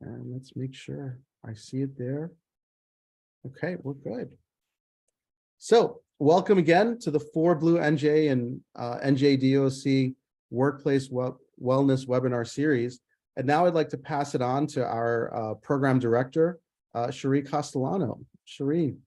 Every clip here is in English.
And let's make sure I see it there. Okay, we're good. So welcome again to the 4BLUENJ and NJDOC Workplace Wellness Webinar Series. And now I'd like to pass it on to our Program Director, Cherie Castellano. Cherie.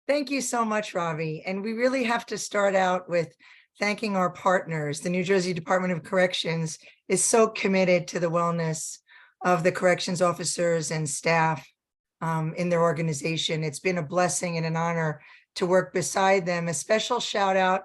Thank you so much, Ravi. And we really have to start out with thanking our partners. The New Jersey Department of Corrections is so committed to the wellness of the corrections officers and staff in their organization. It's been a blessing and an honor to work beside them. A special shout out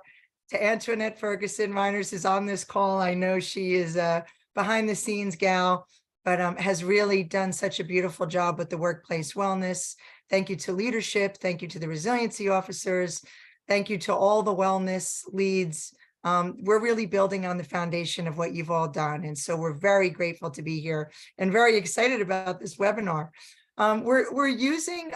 to Antoinette Ferguson. Reiners is on this call. I know she is a behind the scenes gal, but has really done such a beautiful job with the workplace wellness. Thank you to leadership. Thank you to the resiliency officers. Thank you to all the wellness leads. We're really building on the foundation of what you've all done. And so we're very grateful to be here and very excited about this webinar. We're using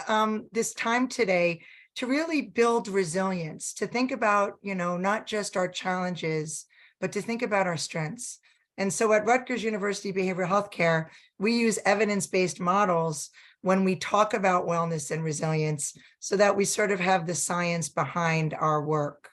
this time today to really build resilience, to think about, not just our challenges, but to think about our strengths. And so at Rutgers University Behavioral Healthcare, we use evidence-based models when we talk about wellness and resilience so that we sort of have the science behind our work.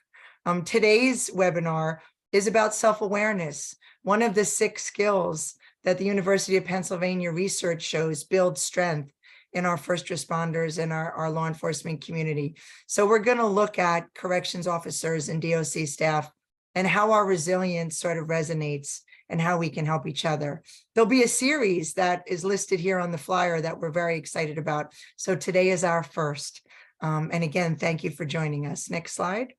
Today's webinar is about self-awareness, one of the 6 skills that the University of Pennsylvania research shows build strength in our first responders and our law enforcement community. So we're going to look at corrections officers and DOC staff and how our resilience sort of resonates and how we can help each other. There'll be a series that is listed here on the flyer that we're very excited about. So today is our first. And again, thank you for joining us. Next slide.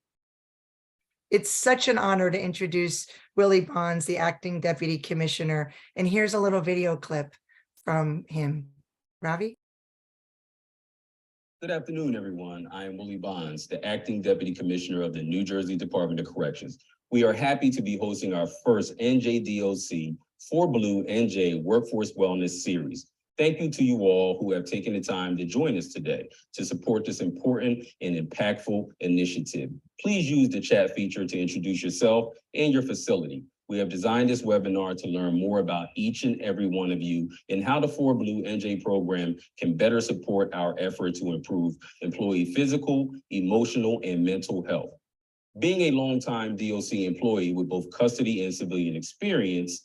It's such an honor to introduce Willie Bonds, the Acting Deputy Commissioner. And here's a little video clip from him. Ravi? Good afternoon, everyone. I am Willie Bonds, the Acting Deputy Commissioner of the New Jersey Department of Corrections. We are happy to be hosting our first NJDOC 4BLUENJ Workforce Wellness Series. Thank you to you all who have taken the time to join us today to support this important and impactful initiative. Please use the chat feature to introduce yourself and your facility. We have designed this webinar to learn more about each and every one of you and how the 4BLUENJ program can better support our effort to improve employee physical, emotional, and mental health. Being a longtime DOC employee with both custody and civilian experience,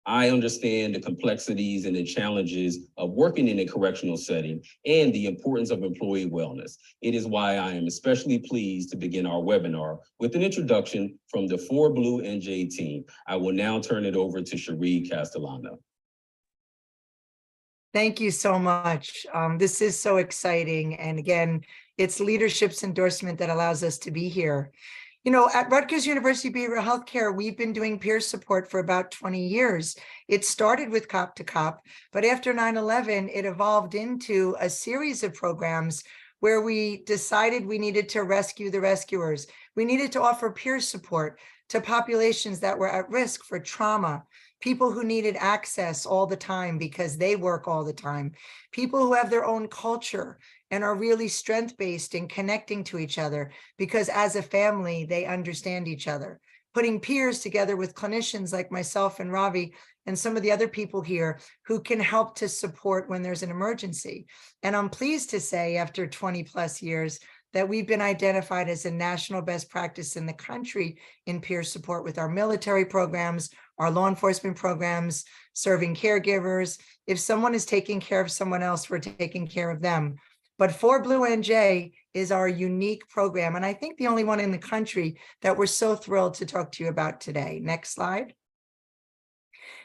I understand the complexities and the challenges of working in a correctional setting and the importance of employee wellness. It is why I am especially pleased to begin our webinar with an introduction from the 4BLUENJ team. I will now turn it over to Cherie Castellano. Thank you so much. This is so exciting. And again, it's leadership's endorsement that allows us to be here. At Rutgers University Behavioral Healthcare, we've been doing peer support for about 20 years. It started with Cop to Cop, but after 9/11, it evolved into a series of programs where we decided we needed to rescue the rescuers. We needed to offer peer support to populations that were at risk for trauma, people who needed access all the time because they work all the time, people who have their own culture and are really strength-based in connecting to each other because as a family, they understand each other. Putting peers together with clinicians like myself and Ravi and some of the other people here who can help to support when there's an emergency. And I'm pleased to say after 20 plus years that we've been identified as a national best practice in the country in peer support with our military programs, our law enforcement programs, serving caregivers. If someone is taking care of someone else, we're taking care of them. But 4BLUENJ is our unique program, and I think the only one in the country that we're so thrilled to talk to you about today. Next slide.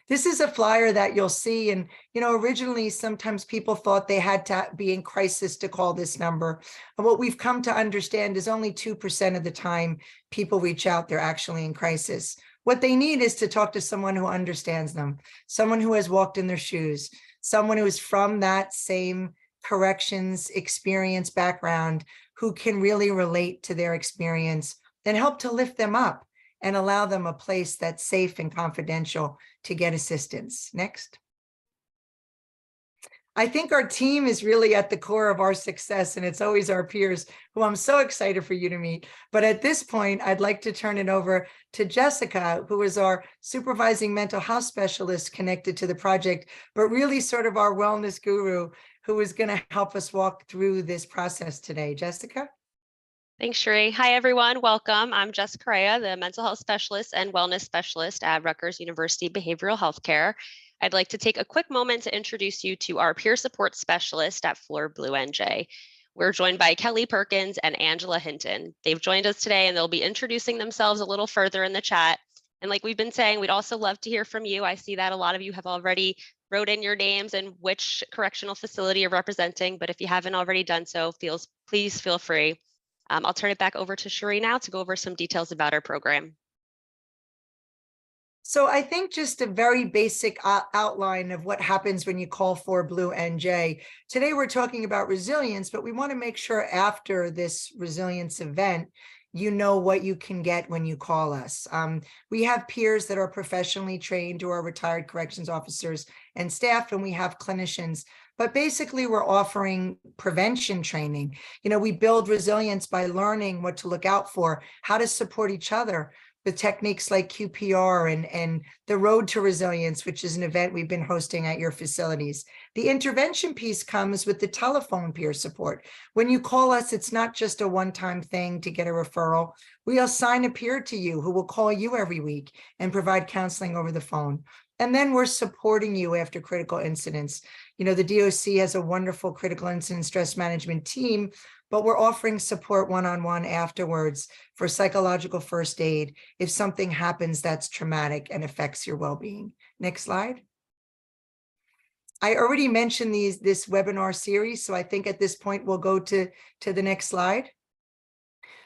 This is a flyer that you'll see, and originally sometimes people thought they had to be in crisis to call this number. And what we've come to understand is only 2% of the time people reach out, they're actually in crisis. What they need is to talk to someone who understands them, someone who has walked in their shoes, someone who is from that same corrections experience background, who can really relate to their experience and help to lift them up and allow them a place that's safe and confidential to get assistance. Next. I think our team is really at the core of our success, and it's always our peers who I'm so excited for you to meet. But at this point, I'd like to turn it over to Jessica, who is our supervising mental health specialist connected to the project, but really sort of our wellness guru, who is going to help us walk through this process today. Jessica? Thanks, Sheree. Hi, everyone. Welcome. I'm Jess Correa, the mental health specialist and wellness specialist at Rutgers University Behavioral Healthcare. I'd like to take a quick moment to introduce you to our peer support specialist at 4BLUENJ. We're joined by Kelly Perkins and Angela Hinton. They've joined us today and they'll be introducing themselves a little further in the chat. And like we've been saying, we'd also love to hear from you. I see that a lot of you have already wrote in your names and which correctional facility you're representing, but if you haven't already done so, please feel free. I'll turn it back over to Sheree now to go over some details about our program. So I think just a very basic outline of what happens when you call 4BLUENJ. Today we're talking about resilience, but we want to make sure after this resilience event, you know what you can get when you call us. We have peers that are professionally trained who are retired corrections officers and staff, and we have clinicians. But basically, we're offering prevention training. We build resilience by learning what to look out for, how to support each other with techniques like QPR and the Road to Resilience, which is an event we've been hosting at your facilities. The intervention piece comes with the telephone peer support. When you call us, it's not just a one-time thing to get a referral. We assign a peer to you who will call you every week and provide counseling over the phone. And then we're supporting you after critical incidents. The DOC has a wonderful critical incident stress management team, but we're offering support one-on-one afterwards for psychological first aid if something happens that's traumatic and affects your well-being. Next slide. I already mentioned this webinar series, so I think at this point we'll go to the next slide.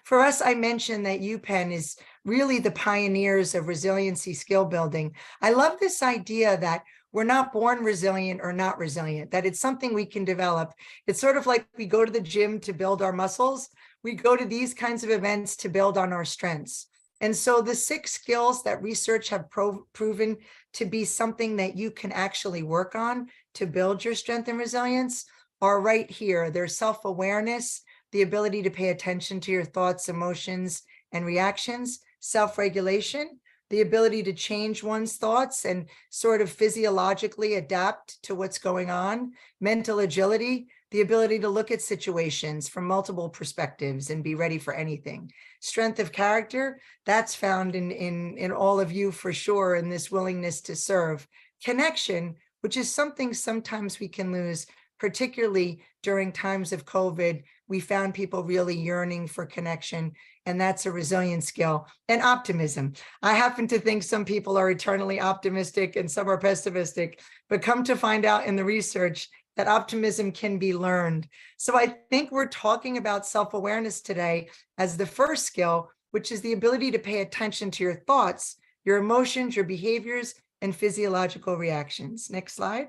For us, I mentioned that UPenn is really the pioneers of resiliency skill building. I love this idea that we're not born resilient or not resilient, that it's something we can develop. It's sort of like we go to the gym to build our muscles. We go to these kinds of events to build on our strengths. And so the 6 skills that research have proven to be something that you can actually work on to build your strength and resilience are right here. There's self-awareness, the ability to pay attention to your thoughts, emotions, and reactions, self-regulation, the ability to change one's thoughts and sort of physiologically adapt to what's going on, mental agility, the ability to look at situations from multiple perspectives and be ready for anything. Strength of character, that's found in all of you for sure, in this willingness to serve. Connection, which is something sometimes we can lose, particularly during times of COVID. We found people really yearning for connection, and that's a resilient skill. And optimism. I happen to think some people are eternally optimistic and some are pessimistic, but come to find out in the research that optimism can be learned. So I think we're talking about self-awareness today as the first skill, which is the ability to pay attention to your thoughts, your emotions, your behaviors, and physiological reactions. Next slide.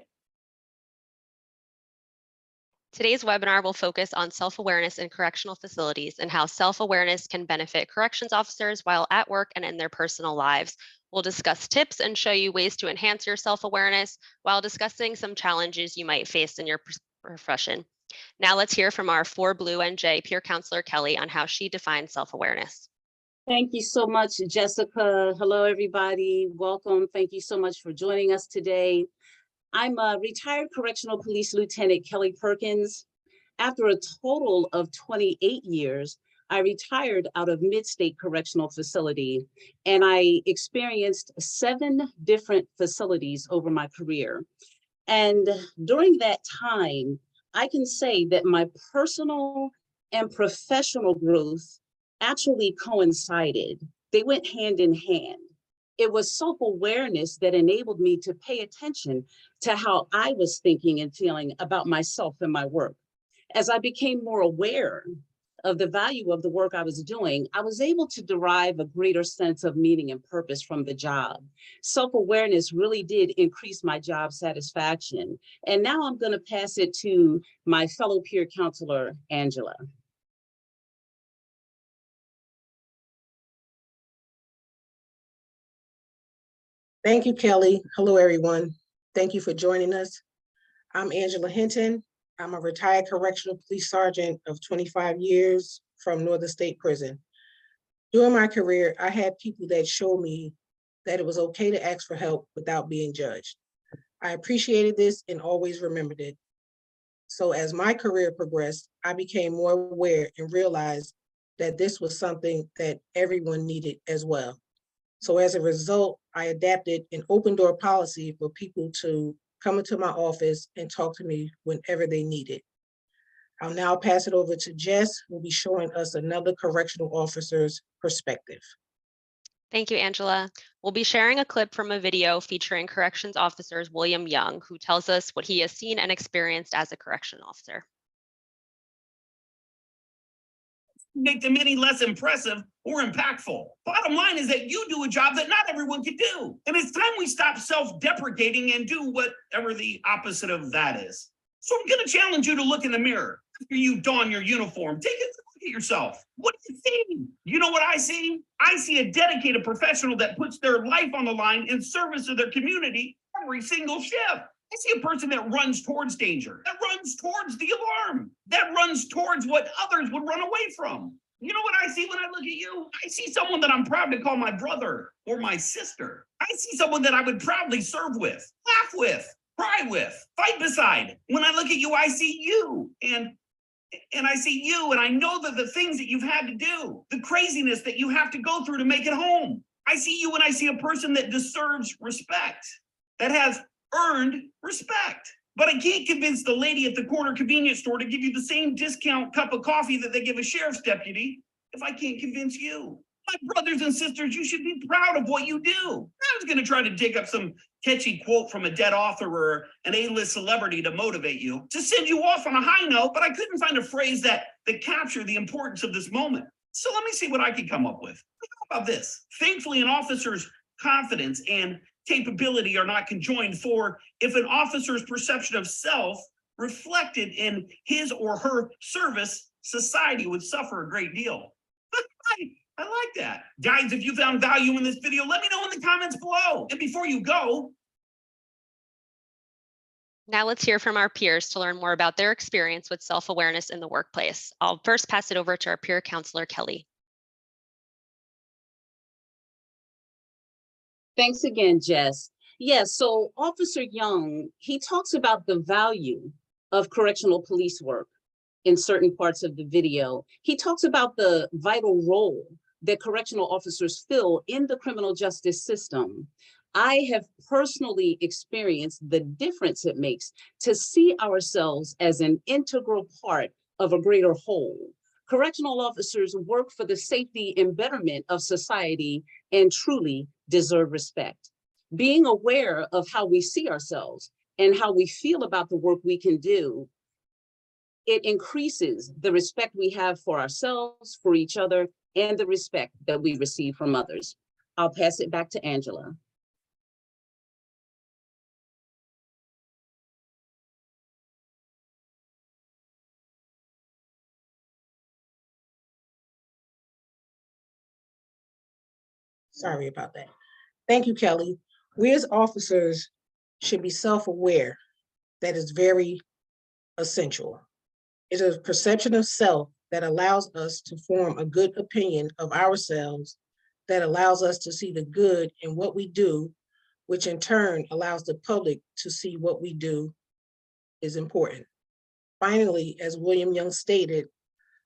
Today's webinar will focus on self-awareness in correctional facilities and how self-awareness can benefit corrections officers while at work and in their personal lives. We'll discuss tips and show you ways to enhance your self-awareness while discussing some challenges you might face in your profession. Now let's hear from our 4BLUENJ peer counselor, Kelly, on how she defines self-awareness. Thank you so much, Jessica. Hello, everybody. Welcome. Thank you so much for joining us today. I'm a retired correctional police lieutenant, Kelly Perkins. After a total of 28 years, I retired out of Mid-State Correctional Facility, and I experienced 7 different facilities over my career. And during that time, I can say that my personal and professional growth actually coincided. They went hand in hand. It was self-awareness that enabled me to pay attention to how I was thinking and feeling about myself and my work. As I became more aware of the value of the work I was doing, I was able to derive a greater sense of meaning and purpose from the job. Self-awareness really did increase my job satisfaction. And now I'm going to pass it to my fellow peer counselor, Angela. Thank you, Kelly. Hello, everyone. Thank you for joining us. I'm Angela Hinton. I'm a retired correctional police sergeant of 25 years from Northern State Prison. During my career, I had people that showed me that it was okay to ask for help without being judged. I appreciated this and always remembered it. So as my career progressed, I became more aware and realized that this was something that everyone needed as well. So as a result, I adapted an open door policy for people to come into my office and talk to me whenever they need it. I'll now pass it over to Jess, who will be showing us another correctional officer's perspective. Thank you, Angela. We'll be sharing a clip from a video featuring corrections officers William Young, who tells us what he has seen and experienced as a correction officer. Make them any less impressive or impactful. Bottom line is that you do a job that not everyone can do. And it's time we stop self-deprecating and do whatever the opposite of that is. So I'm gonna challenge you to look in the mirror after you don your uniform. Take a look at yourself. What do you see? You know what I see? I see a dedicated professional that puts their life on the line in service of their community every single shift. I see a person that runs towards danger, that runs towards the alarm, that runs towards what others would run away from. You know what I see when I look at you? I see someone that I'm proud to call my brother or my sister. I see someone that I would proudly serve with, laugh with, cry with, fight beside. When I look at you, I see you. And I see you, and I know that the things that you've had to do, the craziness that you have to go through to make it home. I see you and I see a person that deserves respect, that has earned respect. But I can't convince the lady at the corner convenience store to give you the same discount cup of coffee that they give a sheriff's deputy if I can't convince you. My brothers and sisters, you should be proud of what you do. I was going to try to dig up some catchy quote from a dead author or an A-list celebrity to motivate you, to send you off on a high note, but I couldn't find a phrase that captured the importance of this moment. So let me see what I could come up with. How about this? Thankfully, an officer's confidence and capability are not conjoined, for if an officer's perception of self reflected in his or her service, society would suffer a great deal. I like that. Guys, if you found value in this video, let me know in the comments below. And before you go, now let's hear from our peers to learn more about their experience with self-awareness in the workplace. I'll first pass it over to our peer counselor, Kelly. Thanks again, Jess. Yes, so Officer Young, he talks about the value of correctional police work in certain parts of the video. He talks about the vital role that correctional officers fill in the criminal justice system. I have personally experienced the difference it makes to see ourselves as an integral part of a greater whole. Correctional officers work for the safety and betterment of society and truly deserve respect. Being aware of how we see ourselves and how we feel about the work we can do, it increases the respect we have for ourselves, for each other, and the respect that we receive from others. I'll pass it back to Angela. Sorry about that. Thank you, Kelly. We as officers should be self-aware. That is very essential. It is a perception of self that allows us to form a good opinion of ourselves, that allows us to see the good in what we do, which in turn allows the public to see what we do is important. Finally, as William Young stated,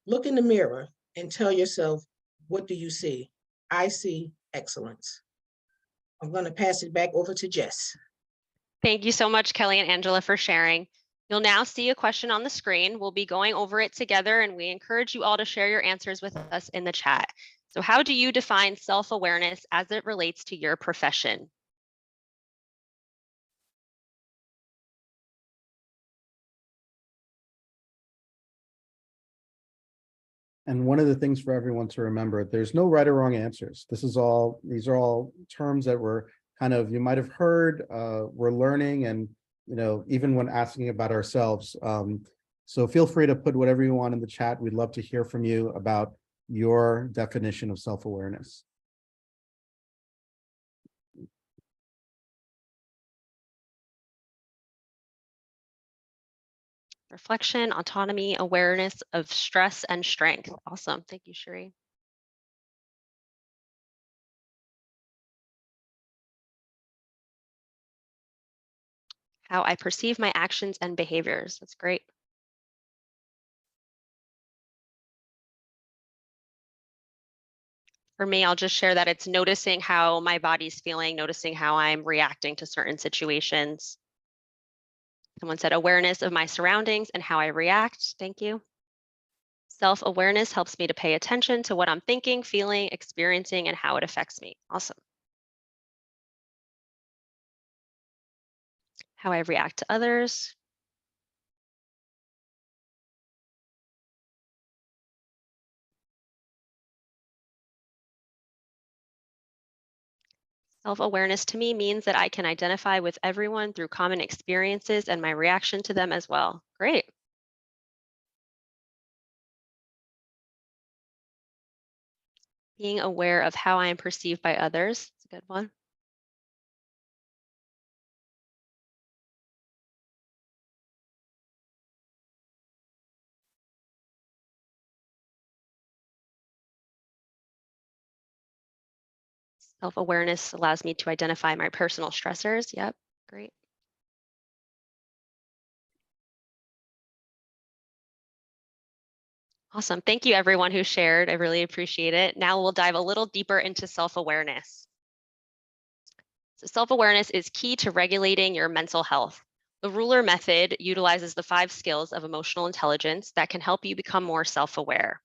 look in the mirror and tell yourself, what do you see? I see excellence. I'm going to pass it back over to Jess. Thank you so much, Kelly and Angela, for sharing. You'll now see a question on the screen. We'll be going over it together, and we encourage you all to share your answers with us in the chat. So how do you define self-awareness as it relates to your profession? And one of the things for everyone to remember, there's no right or wrong answers. These are all terms that we're kind of, you might have heard, we're learning, and even when asking about ourselves. So feel free to put whatever you want in the chat. We'd love to hear from you about your definition of self-awareness. reflection, autonomy, awareness of stress and strength. Awesome. Thank you, Sheree. How I perceive my actions and behaviors. That's great. For me, I'll just share that it's noticing how my body's feeling, noticing how I'm reacting to certain situations. Someone said awareness of my surroundings and how I react. Thank you. Self-awareness helps me to pay attention to what I'm thinking, feeling, experiencing, and how it affects me. Awesome. How I react to others. Self-awareness to me means that I can identify with everyone through common experiences and my reaction to them as well. Great. Being aware of how I am perceived by others. It's a good one. Self-awareness allows me to identify my personal stressors. Yep, great. Awesome. Thank you, everyone who shared. I really appreciate it. Now we'll dive a little deeper into self-awareness. So self-awareness is key to regulating your mental health. The ruler method utilizes the 5 skills of emotional intelligence that can help you become more self-aware.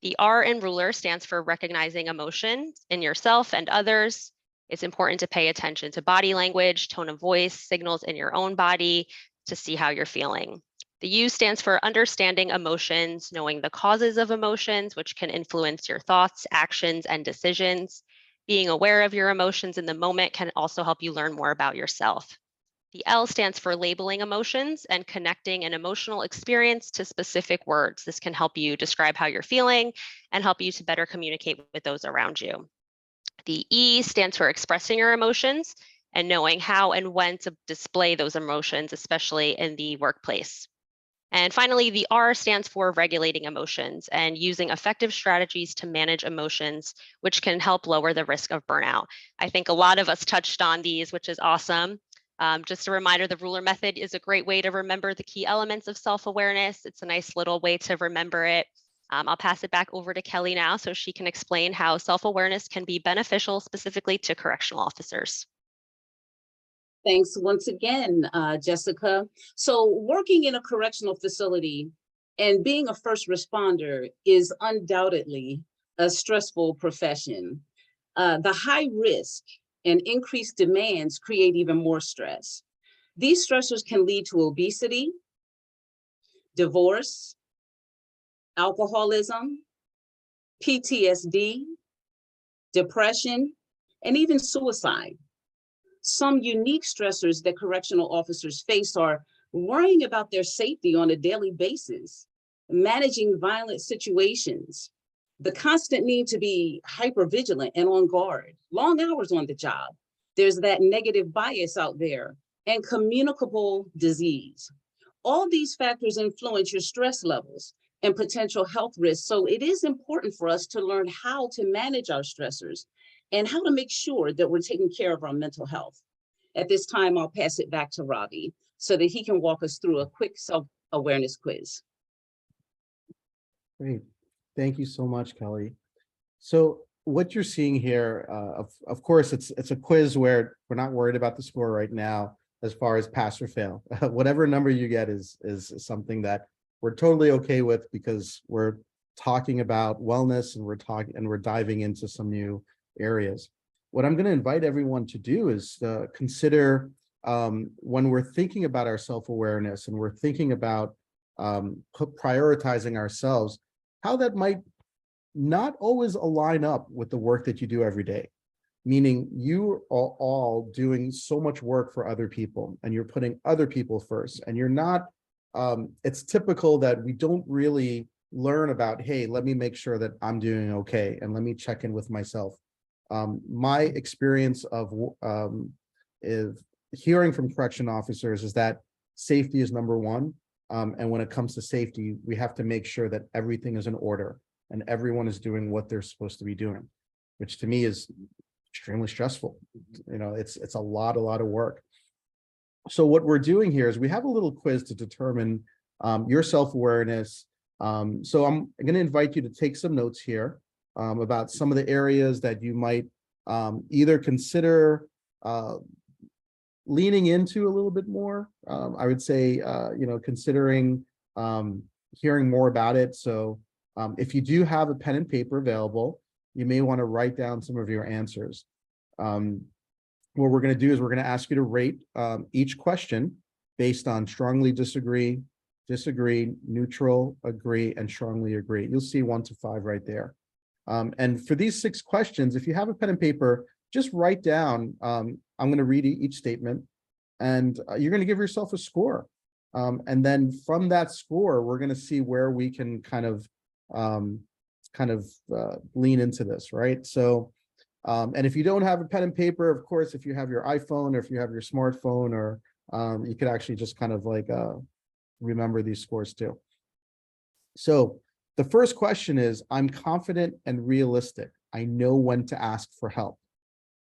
The R in ruler stands for recognizing emotions in yourself and others. It's important to pay attention to body language, tone of voice, signals in your own body to see how you're feeling. The U stands for understanding emotions, knowing the causes of emotions, which can influence your thoughts, actions, and decisions. Being aware of your emotions in the moment can also help you learn more about yourself. The L stands for labeling emotions and connecting an emotional experience to specific words. This can help you describe how you're feeling and help you to better communicate with those around you. The E stands for expressing your emotions and knowing how and when to display those emotions, especially in the workplace. And finally, the R stands for regulating emotions and using effective strategies to manage emotions, which can help lower the risk of burnout. I think a lot of us touched on these, which is awesome. Just a reminder, the ruler method is a great way to remember the key elements of self-awareness. It's a nice little way to remember it. I'll pass it back over to Kelly now so she can explain how self-awareness can be beneficial specifically to correctional officers. Thanks once again, Jessica. So working in a correctional facility and being a first responder is undoubtedly a stressful profession. The high risk and increased demands create even more stress. These stressors can lead to obesity, divorce, alcoholism, PTSD, depression, and even suicide. Some unique stressors that correctional officers face are worrying about their safety on a daily basis, managing violent situations, the constant need to be hypervigilant and on guard, long hours on the job. There's that negative bias out there, and communicable disease. All these factors influence your stress levels and potential health risks. So it is important for us to learn how to manage our stressors and how to make sure that we're taking care of our mental health. At this time, I'll pass it back to Ravi so that he can walk us through a quick self-awareness quiz. Great. Thank you so much, Kelly. So what you're seeing here, of course, it's a quiz where we're not worried about the score right now as far as pass or fail. Whatever number you get is something that we're totally okay with because we're talking about wellness and we're diving into some new areas. What I'm going to invite everyone to do is consider when we're thinking about our self-awareness and we're thinking about prioritizing ourselves, how that might not always align up with the work that you do every day. Meaning you are all doing so much work for other people and you're putting other people first and you're not, it's typical that we don't really learn about, hey, let me make sure that I'm doing okay and let me check in with myself. My experience of hearing from correction officers is that safety is number one. And when it comes to safety, we have to make sure that everything is in order and everyone is doing what they're supposed to be doing, which to me is extremely stressful. You know, it's a lot of work. So what we're doing here is we have a little quiz to determine your self-awareness. So I'm going to invite you to take some notes here about some of the areas that you might either consider leaning into a little bit more. I would say, you know, considering hearing more about it. So if you do have a pen and paper available, you may want to write down some of your answers. What we're going to do is we're going to ask you to rate each question based on strongly disagree, neutral, agree, and strongly agree. You'll see 1 to 5 right there. And for these 6 questions, if you have a pen and paper, just write down, I'm going to read each statement, and you're going to give yourself a score. And then from that score, we're going to see where we can kind of lean into this, right? So, and if you don't have a pen and paper, of course, if you have your iPhone or if you have your smartphone, or you could actually just kind of like remember these scores too. So the first question is, I'm confident and realistic. I know when to ask for help,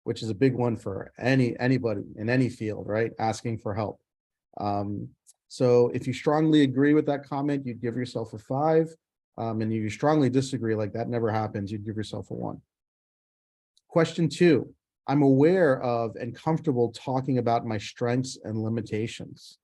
which is a big one for anybody in any field, right? Asking for help. So if you strongly agree with that comment, you'd give yourself a 5. And if you strongly disagree, like that never happens, you'd give yourself a 1. Question 2, I'm aware of and comfortable talking about my strengths and limitations.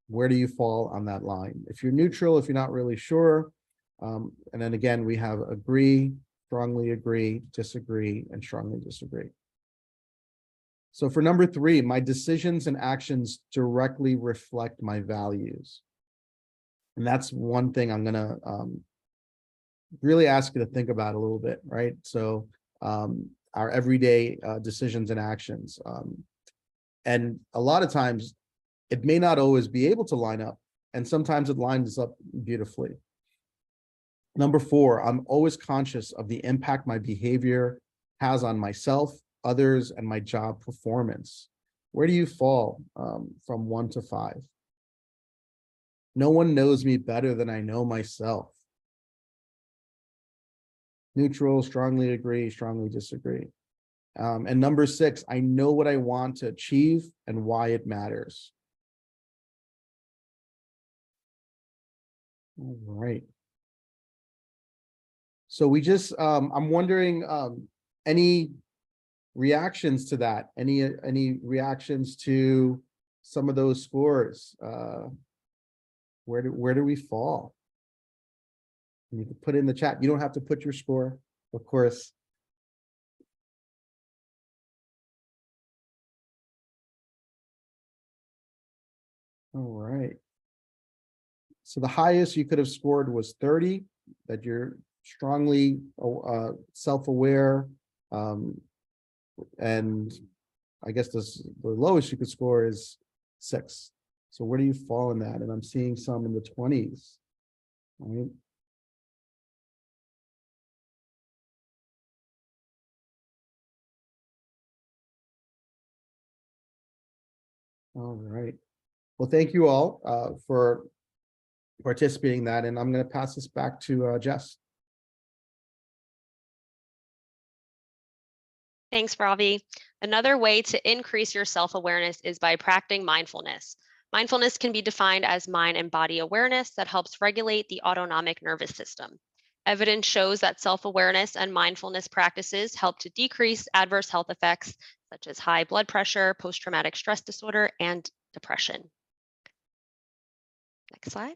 Where do you fall on that line? If you're neutral, if you're not really sure, and then again, we have agree, strongly agree, disagree, and strongly disagree. So for number 3, my decisions and actions directly reflect my values. And that's one thing I'm gonna really ask you to think about a little bit, right? So our everyday decisions and actions. And a lot of times it may not always be able to line up, and sometimes it lines up beautifully. Number 4, I'm always conscious of the impact my behavior has on myself, others, and my job performance. Where do you fall from 1 to 5? No one knows me better than I know myself. Neutral, strongly agree, strongly disagree. And number 6, I know what I want to achieve and why it matters. All right. So we just, I'm wondering, any reactions to that? Any reactions to some of those scores? Where do we fall? You can put in the chat. You don't have to put your score, of course. All right. So the highest you could have scored was 30, that you're strongly self-aware. And I guess the lowest you could score is 6. So where do you fall in that? And I'm seeing some in the 20s. Right? All right. Well, thank you all for participating in that, and I'm going to pass this back to Jess. Thanks, Ravi. Another way to increase your self-awareness is by practicing mindfulness. Mindfulness can be defined as mind and body awareness that helps regulate the autonomic nervous system. Evidence shows that self-awareness and mindfulness practices help to decrease adverse health effects such as high blood pressure, post-traumatic stress disorder, and depression. Next slide.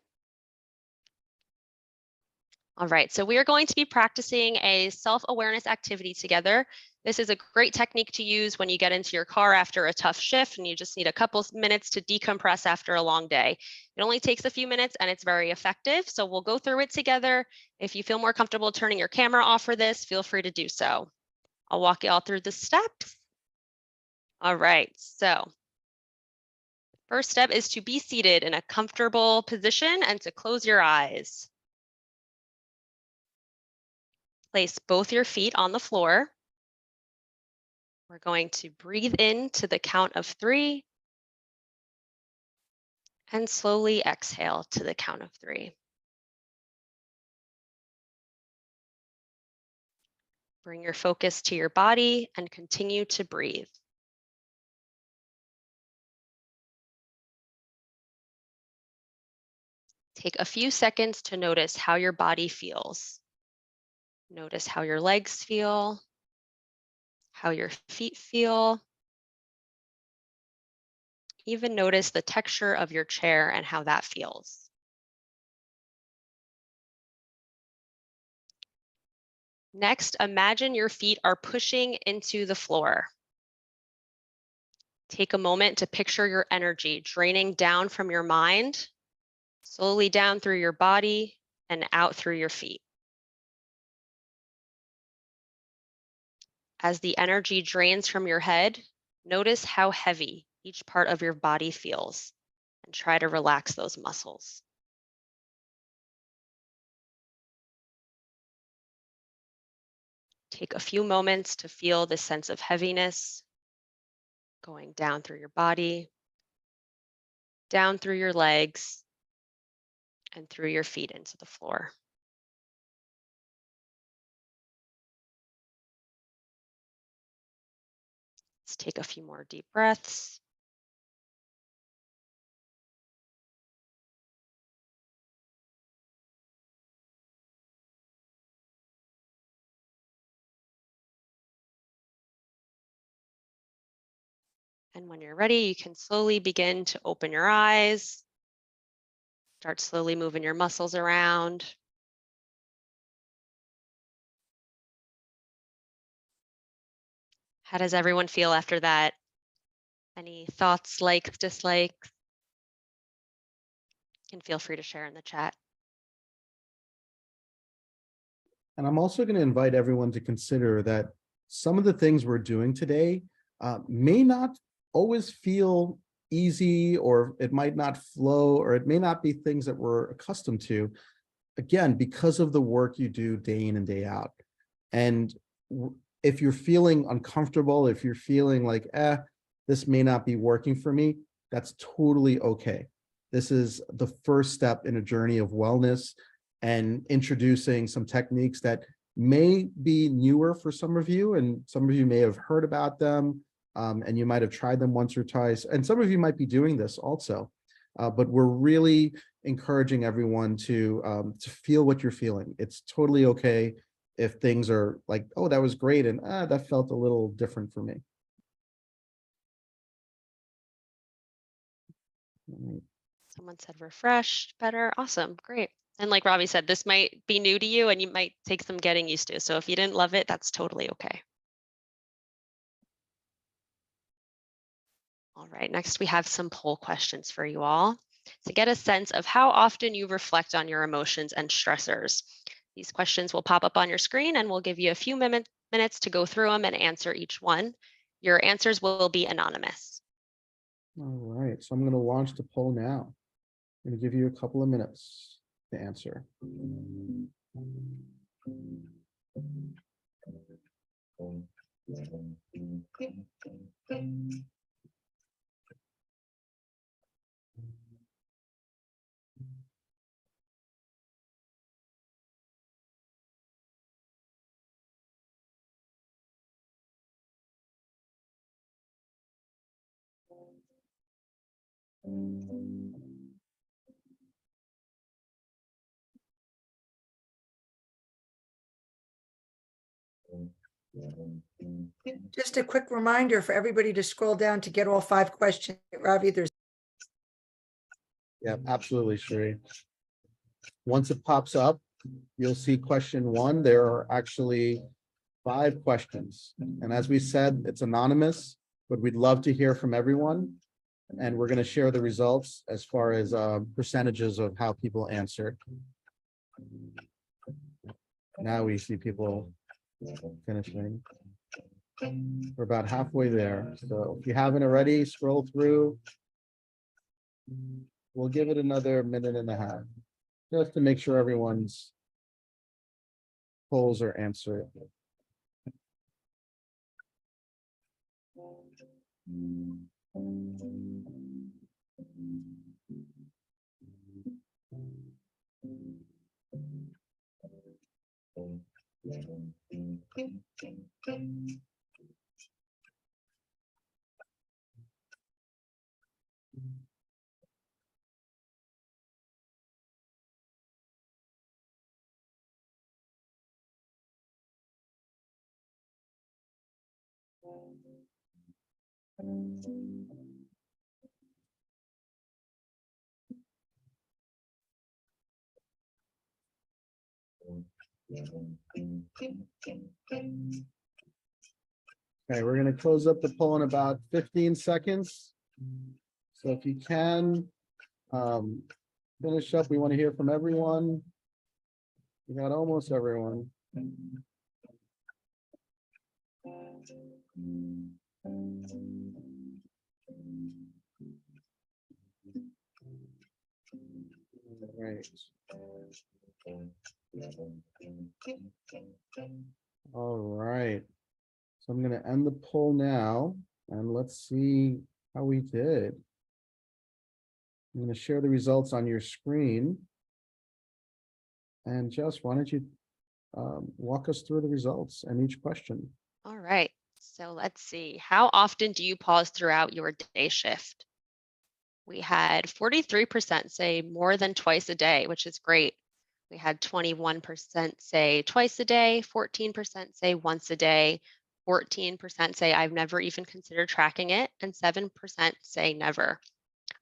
All right, so we are going to be practicing a self-awareness activity together. This is a great technique to use when you get into your car after a tough shift and you just need a couple minutes to decompress after a long day. It only takes a few minutes and it's very effective, so we'll go through it together. If you feel more comfortable turning your camera off for this, feel free to do so. I'll walk you all through the steps. All right, so first step is to be seated in a comfortable position and to close your eyes. Place both your feet on the floor. We're going to breathe in to the count of 3 And slowly exhale to the count of 3. Bring your focus to your body and continue to breathe. Take a few seconds to notice how your body feels. Notice how your legs feel, how your feet feel. Even notice the texture of your chair and how that feels. Next, imagine your feet are pushing into the floor. Take a moment to picture your energy draining down from your mind, slowly down through your body and out through your feet. As the energy drains from your head, notice how heavy each part of your body feels and try to relax those muscles. Take a few moments to feel the sense of heaviness going down through your body, down through your legs, and through your feet into the floor. Let's take a few more deep breaths. And when you're ready, you can slowly begin to open your eyes. Start slowly moving your muscles around. How does everyone feel after that? Any thoughts, likes, dislikes? You can feel free to share in the chat. And I'm also going to invite everyone to consider that some of the things we're doing today may not always feel easy, or it might not flow, or it may not be things that we're accustomed to, again, because of the work you do day in and day out. And if you're feeling uncomfortable, if you're feeling like, this may not be working for me, that's totally okay. This is the first step in a journey of wellness and introducing some techniques that may be newer for some of you, and some of you may have heard about them, and you might have tried them once or twice, and some of you might be doing this also. But we're really encouraging everyone to feel what you're feeling. It's totally okay if things are like, oh, that was great, and that felt a little different for me. Someone said refreshed, better. Awesome, great. And like Ravi said, this might be new to you and you might take some getting used to. So if you didn't love it, that's totally okay. All right, next we have some poll questions for you all to get a sense of how often you reflect on your emotions and stressors. These questions will pop up on your screen and we'll give you a few minutes to go through them and answer each one. Your answers will be anonymous. All right, so I'm going to launch the poll now. I'm going to give you a couple of minutes to answer. Just a quick reminder for everybody to scroll down to get all 5 questions. Ravi, there's Yeah, absolutely, Sheree. Once it pops up, you'll see question 1. There are actually 5 questions. And as we said, it's anonymous, but we'd love to hear from everyone. And we're going to share the results as far as percentages of how people answered. Now we see people finishing. We're about halfway there. So if you haven't already, scroll through. We'll give it another minute and a half, just to make sure everyone's polls are answered. Okay, we're gonna close up the poll in about 15 seconds. So if you can, finish up, we want to hear from everyone. We got almost everyone. Right. All right. So I'm going to end the poll now and let's see how we did. I'm going to share the results on your screen. And Jess, why don't you walk us through the results and each question? All right. So let's see. How often do you pause throughout your day shift? We had 43% say more than twice a day, which is great. We had 21% say twice a day, 14% say once a day, 14% say I've never even considered tracking it, and 7% say never.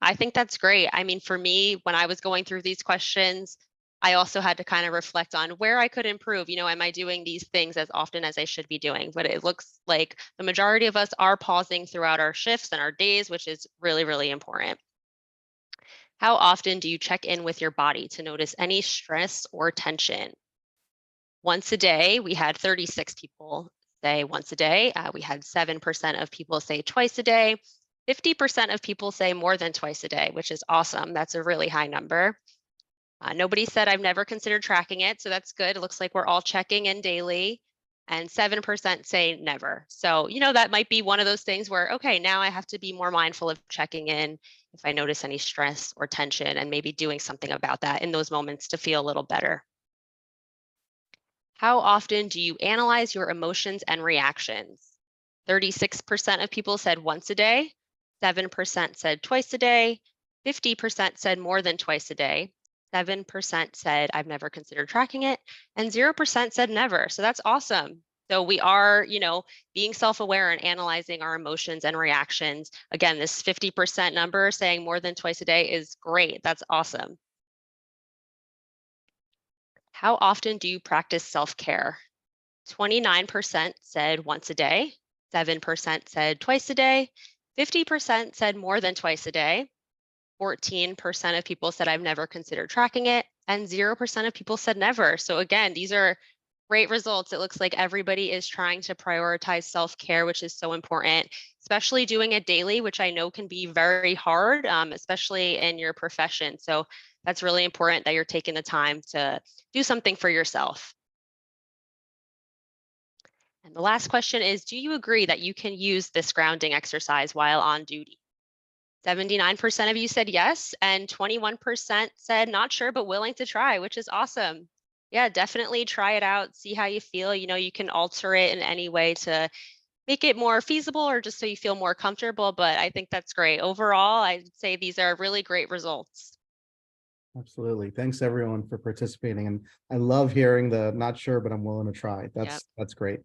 I think that's great. I mean, for me, when I was going through these questions, I also had to kind of reflect on where I could improve. Am I doing these things as often as I should be doing? But it looks like the majority of us are pausing throughout our shifts and our days, which is really, really important. How often do you check in with your body to notice any stress or tension? Once a day, we had 36 people say once a day. We had 7% of people say twice a day. 50% of people say more than twice a day, which is awesome. That's a really high number. Nobody said I've never considered tracking it, so that's good. It looks like we're all checking in daily. And 7% say never. So, that might be one of those things where, okay, now I have to be more mindful of checking in if I notice any stress or tension and maybe doing something about that in those moments to feel a little better. How often do you analyze your emotions and reactions? 36% of people said once a day, 7% said twice a day, 50% said more than twice a day, 7% said I've never considered tracking it, and 0% said never. So that's awesome. So we are, being self-aware and analyzing our emotions and reactions. Again, this 50% number saying more than twice a day is great. That's awesome. How often do you practice self-care? 29% said once a day, 7% said twice a day, 50% said more than twice a day, 14% of people said I've never considered tracking it, and 0% of people said never. So again, these are great results. It looks like everybody is trying to prioritize self-care, which is so important, especially doing it daily, which I know can be very hard, especially in your profession. So that's really important that you're taking the time to do something for yourself. And the last question is, do you agree that you can use this grounding exercise while on duty? 79% of you said yes, and 21% said not sure, but willing to try, which is awesome. Yeah, definitely try it out, see how you feel. You can alter it in any way to make it more feasible or just so you feel more comfortable, but I think that's great. Overall, I'd say these are really great results. Absolutely. Thanks everyone for participating. And I love hearing the not sure, but I'm willing to try. Yep. That's great.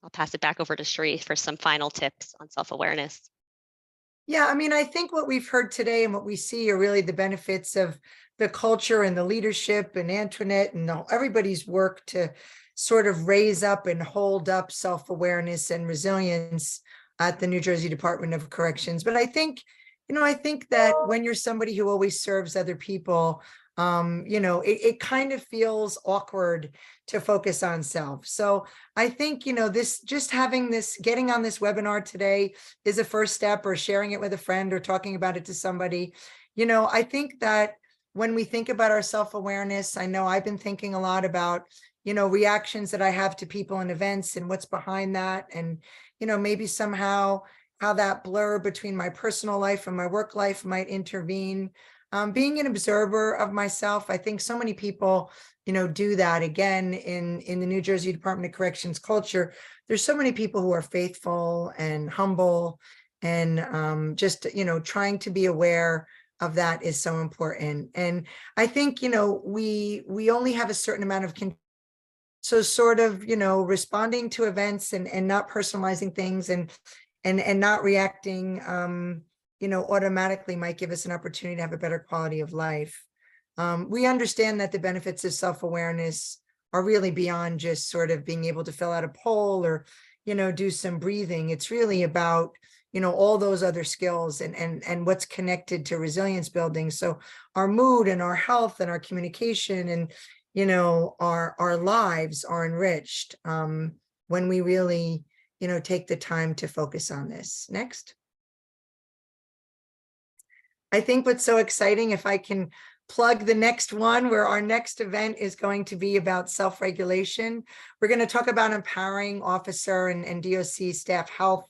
I'll pass it back over to Sheree for some final tips on self-awareness. Yeah, I mean, I think what we've heard today and what we see are really the benefits of the culture and the leadership and Antoinette and everybody's work to sort of raise up and hold up self-awareness and resilience at the New Jersey Department of Corrections. But I think that when you're somebody who always serves other people, it kind of feels awkward to focus on self. So I think, getting on this webinar today is a first step, or sharing it with a friend or talking about it to somebody. I think that when we think about our self-awareness, I know I've been thinking a lot about, reactions that I have to people and events and what's behind that. And, maybe somehow how that blur between my personal life and my work life might intervene. Being an observer of myself, I think so many people, do that. Again, in the New Jersey Department of Corrections culture, there's so many people who are faithful and humble, and just, trying to be aware of that is so important. And I think, we only have a certain amount of so sort of, responding to events and not personalizing things and not reacting, automatically might give us an opportunity to have a better quality of life. We understand that the benefits of self-awareness are really beyond just sort of being able to fill out a poll or, do some breathing. It's really about, all those other skills and what's connected to resilience building. So our mood and our health and our communication and, our lives are enriched when we really, take the time to focus on this. Next. I think what's so exciting, if I can plug the next one, where our next event is going to be about self-regulation. We're going to talk about empowering officer and DOC staff health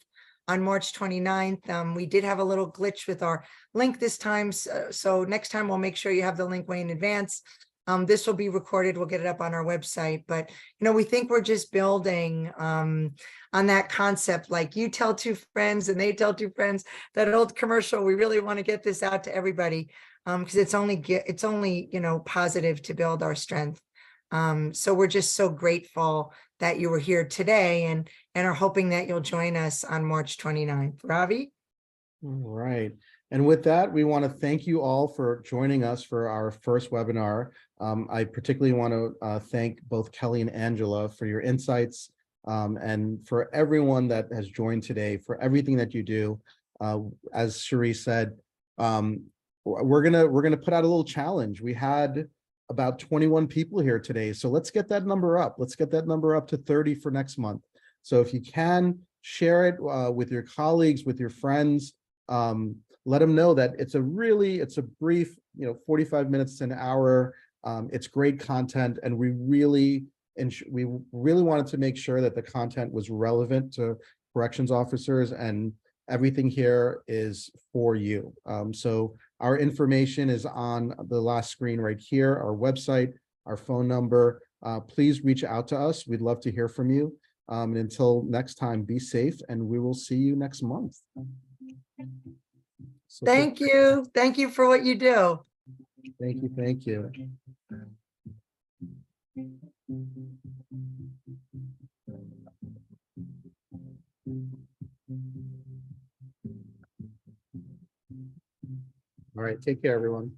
on March 29th. We did have a little glitch with our link this time. So next time we'll make sure you have the link way in advance. This will be recorded. We'll get it up on our website. But, we think we're just building on that concept, like you tell two friends and they tell two friends, that old commercial. We really want to get this out to everybody because it's only, positive to build our strength. So we're just so grateful that you were here today and are hoping that you'll join us on March 29th. Ravi? All right. And with that, we want to thank you all for joining us for our first webinar. I particularly want to thank both Kelly and Angela for your insights and for everyone that has joined today, for everything that you do. As Cherie said, we're gonna put out a little challenge. We had about 21 people here today, so let's get that number up. Let's get that number up to 30 for next month. So if you can, share it with your colleagues, with your friends. Let them know that it's a brief, 45 minutes to an hour. It's great content, and we really wanted to make sure that the content was relevant to corrections officers, and everything here is for you. So our information is on the last screen right here, our website, our phone number. Please reach out to us. We'd love to hear from you. And until next time, be safe, and we will see you next month. So Thank you. Thank you for what you do. Thank you. Thank you. All right. Take care, everyone.